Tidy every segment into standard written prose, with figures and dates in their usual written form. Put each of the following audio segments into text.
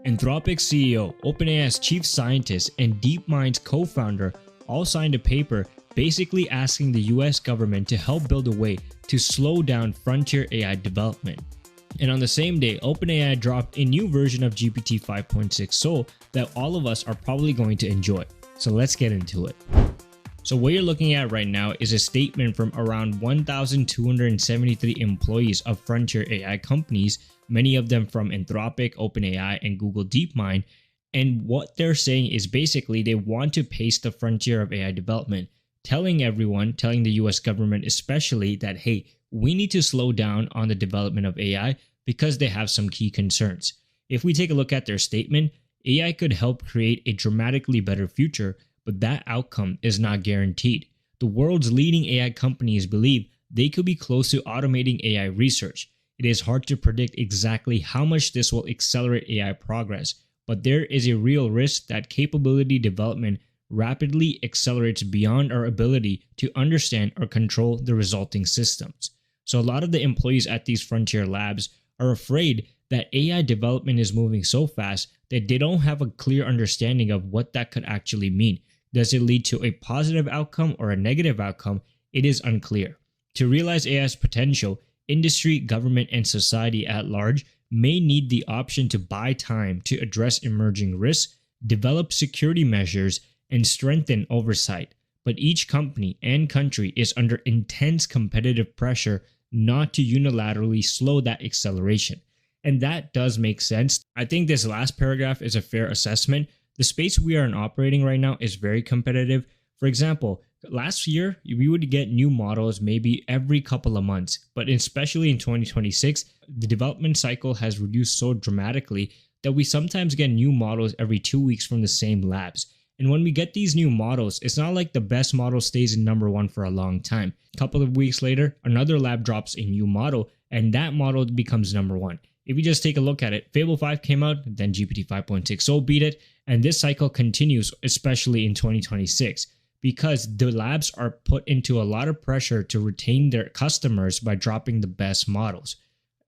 Anthropic's CEO, OpenAI's chief scientist, and DeepMind's co-founder all signed a paper basically asking the US government to help build a way to slow down frontier AI development. And on the same day, OpenAI dropped a new version of GPT 5.6 Sole that all of us are probably going to enjoy. So let's get into it. So what you're looking at right now is a statement from around 1,273 employees of frontier AI companies, many of them from Anthropic, OpenAI, and Google DeepMind. And what they're saying is basically they want to pace the frontier of AI development, telling everyone, telling the US government especially, that hey, we need to slow down on the development of AI because they have some key concerns. If we take a look at their statement, AI could help create a dramatically better future, but that outcome is not guaranteed. The world's leading AI companies believe they could be close to automating AI research. It is hard to predict exactly how much this will accelerate AI progress, but there is a real risk that capability development rapidly accelerates beyond our ability to understand or control the resulting systems. So a lot of the employees at these frontier labs are afraid that AI development is moving so fast that they don't have a clear understanding of what that could actually mean. Does it lead to a positive outcome or a negative outcome? It is unclear. To realize AI's potential, industry, government, and society at large may need the option to buy time to address emerging risks, develop security measures, and strengthen oversight. But each company and country is under intense competitive pressure not to unilaterally slow that acceleration. And that does make sense. I think this last paragraph is a fair assessment. The space we are in operating right now is very competitive. For example, last year, we would get new models maybe every couple of months, but especially in 2026, the development cycle has reduced so dramatically that we sometimes get new models every 2 weeks from the same labs. And when we get these new models, it's not like the best model stays in number one for a long time. A couple of weeks later, another lab drops a new model, and that model becomes number one. If you just take a look at it, Fable 5 came out, then GPT 5.6 Sole beat it, and this cycle continues, especially in 2026, because the labs are put into a lot of pressure to retain their customers by dropping the best models.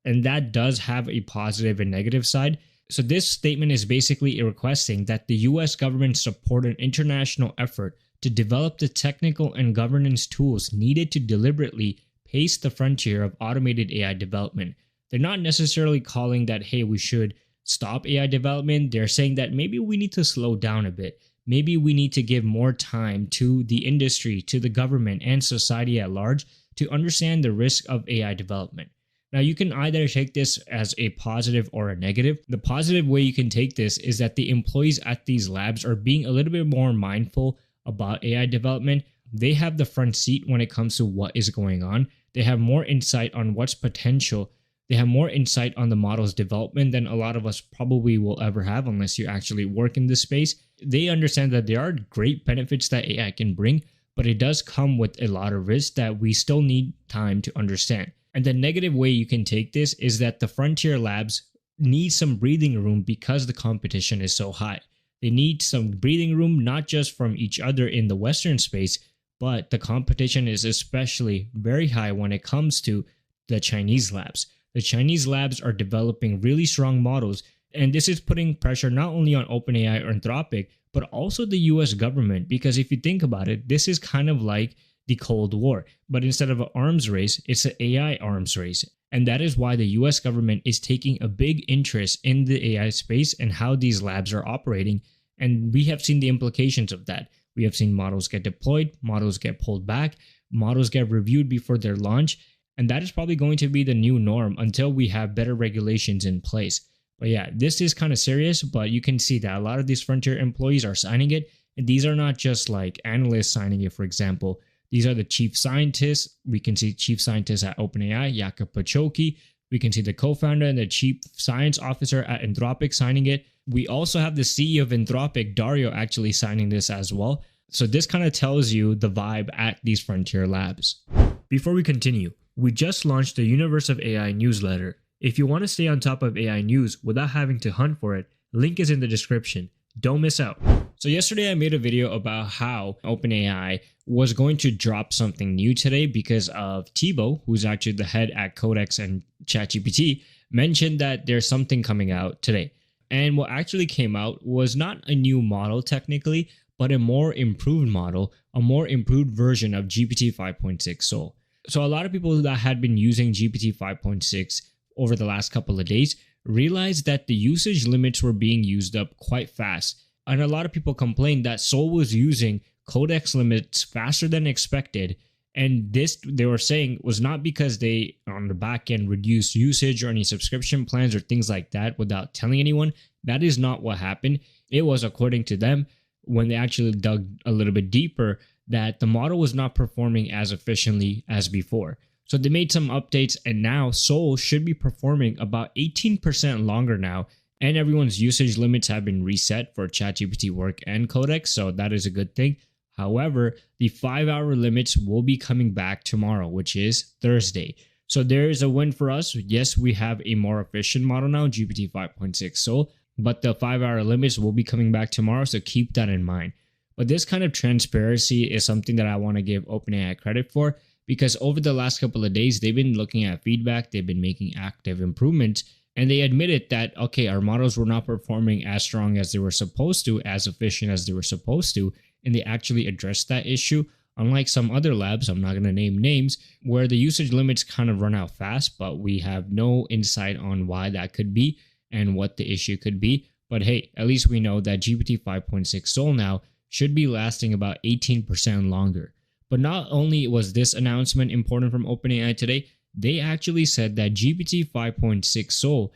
And that does have a positive and negative side. So this statement is basically requesting that the US government support an international effort to develop the technical and governance tools needed to deliberately pace the frontier of automated AI development. They're not necessarily calling that, hey, we should stop AI development. They're saying that maybe we need to slow down a bit. Maybe we need to give more time to the industry, to the government, and society at large to understand the risk of AI development. Now, you can either take this as a positive or a negative. The positive way you can take this is that the employees at these labs are being a little bit more mindful about AI development. They have the front seat when it comes to what is going on. They have more insight on what's potential. They have more insight on the model's development than a lot of us probably will ever have unless you actually work in this space. They understand that there are great benefits that AI can bring, but it does come with a lot of risks that we still need time to understand. And the negative way you can take this is that the frontier labs need some breathing room because the competition is so high. They need some breathing room not just from each other in the Western space, but the competition is especially very high when it comes to the Chinese labs. The Chinese labs are developing really strong models, and this is putting pressure not only on OpenAI or Anthropic, but also the US government, because if you think about it, this is kind of like the Cold War, but instead of an arms race, it's an AI arms race. And that is why the US government is taking a big interest in the AI space and how these labs are operating. And we have seen the implications of that. We have seen models get deployed, models get pulled back, models get reviewed before their launch. And that is probably going to be the new norm until we have better regulations in place. But yeah, this is kind of serious, but you can see that a lot of these frontier employees are signing it. And these are not just like analysts signing it, for example. These are the chief scientists. We can see chief scientists at OpenAI, Jakub Pachocki. We can see the co-founder and the chief science officer at Anthropic signing it. We also have the CEO of Anthropic, Dario, actually signing this as well. So this kind of tells you the vibe at these frontier labs. Before we continue, we just launched the Universe of AI newsletter. If you want to stay on top of AI news without having to hunt for it, link is in the description. Don't miss out. So yesterday I made a video about how OpenAI was going to drop something new today because of Thibault, who's actually the head at Codex and ChatGPT, mentioned that there's something coming out today. And what actually came out was not a new model technically, but a more improved model, a more improved version of GPT 5.6 Sole. So a lot of people that had been using GPT 5.6 over the last couple of days realized that the usage limits were being used up quite fast. And a lot of people complained that Sole was using codex limits faster than expected. And this, they were saying, was not because they on the back end reduced usage or any subscription plans or things like that without telling anyone. That is not what happened. It was, according to them, when they actually dug a little bit deeper, that the model was not performing as efficiently as before. So they made some updates, and now Sole should be performing about 18% longer now, and everyone's usage limits have been reset for ChatGPT Work and Codex, so that is a good thing. However, the 5-hour limits will be coming back tomorrow, which is Thursday. So there is a win for us. Yes, we have a more efficient model now, GPT 5.6 Sole, but the 5-hour limits will be coming back tomorrow, so keep that in mind. But this kind of transparency is something that I want to give OpenAI credit for, because over the last couple of days, they've been looking at feedback, they've been making active improvements, and they admitted that, okay, our models were not performing as strong as they were supposed to, as efficient as they were supposed to, and they actually addressed that issue. Unlike some other labs, I'm not going to name names, where the usage limits kind of run out fast, but we have no insight on why that could be and what the issue could be. But hey, at least we know that GPT 5.6 Sole now should be lasting about 18% longer. But not only was this announcement important from OpenAI today, they actually said that GPT 5.6 Sole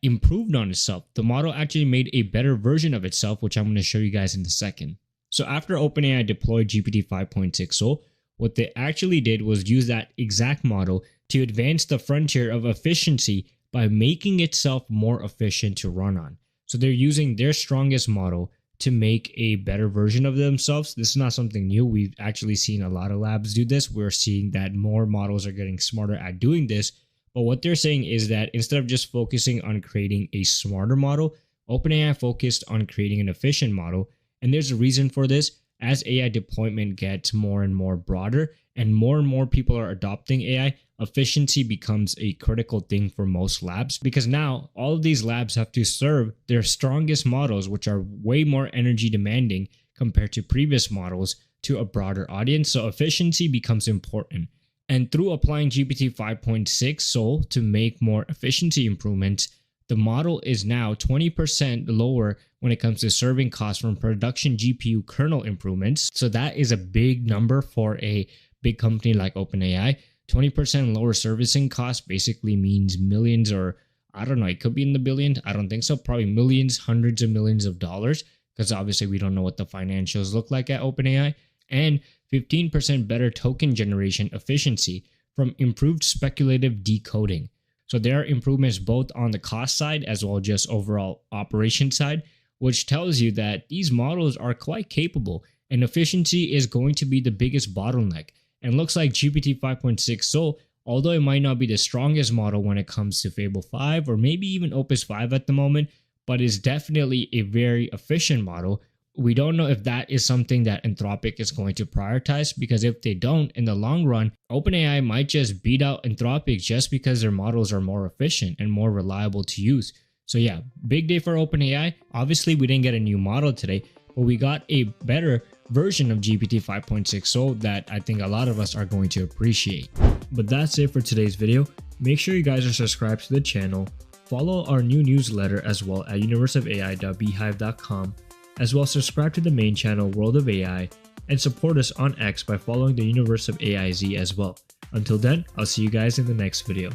improved on itself. The model actually made a better version of itself, which I'm going to show you guys in a second. So after OpenAI deployed GPT 5.6 Sole, what they actually did was use that exact model to advance the frontier of efficiency by making itself more efficient to run on. So they're using their strongest model to make a better version of themselves. This is not something new. We've actually seen a lot of labs do this. We're seeing that more models are getting smarter at doing this. But what they're saying is that instead of just focusing on creating a smarter model, OpenAI focused on creating an efficient model. And there's a reason for this. As AI deployment gets more and more broader and more people are adopting AI, efficiency becomes a critical thing for most labs, because now all of these labs have to serve their strongest models, which are way more energy demanding compared to previous models, to a broader audience. So efficiency becomes important. And through applying GPT 5.6 Sole to make more efficiency improvements, the model is now 20% lower when it comes to serving costs from production GPU kernel improvements. So that is a big number for a big company like OpenAI. 20% lower servicing costs basically means millions, or I don't know, it could be in the billions. I don't think so. Probably millions, hundreds of millions of dollars, because obviously we don't know what the financials look like at OpenAI. And 15% better token generation efficiency from improved speculative decoding. So there are improvements both on the cost side as well as just overall operation side, which tells you that these models are quite capable, and efficiency is going to be the biggest bottleneck. And looks like GPT 5.6 Sole, although it might not be the strongest model when it comes to Fable 5 or maybe even Opus 5 at the moment, but is definitely a very efficient model. We don't know if that is something that Anthropic is going to prioritize, because if they don't, in the long run, OpenAI might just beat out Anthropic just because their models are more efficient and more reliable to use. So yeah, big day for OpenAI. Obviously, we didn't get a new model today, but we got a better version of GPT 5.6 Sole that I think a lot of us are going to appreciate. But that's it for today's video. Make sure you guys are subscribed to the channel, follow our new newsletter as well at universeofai.beehive.com, as well as subscribe to the main channel World of AI, and support us on X by following the Universe of AIZ as well. Until then, I'll see you guys in the next video.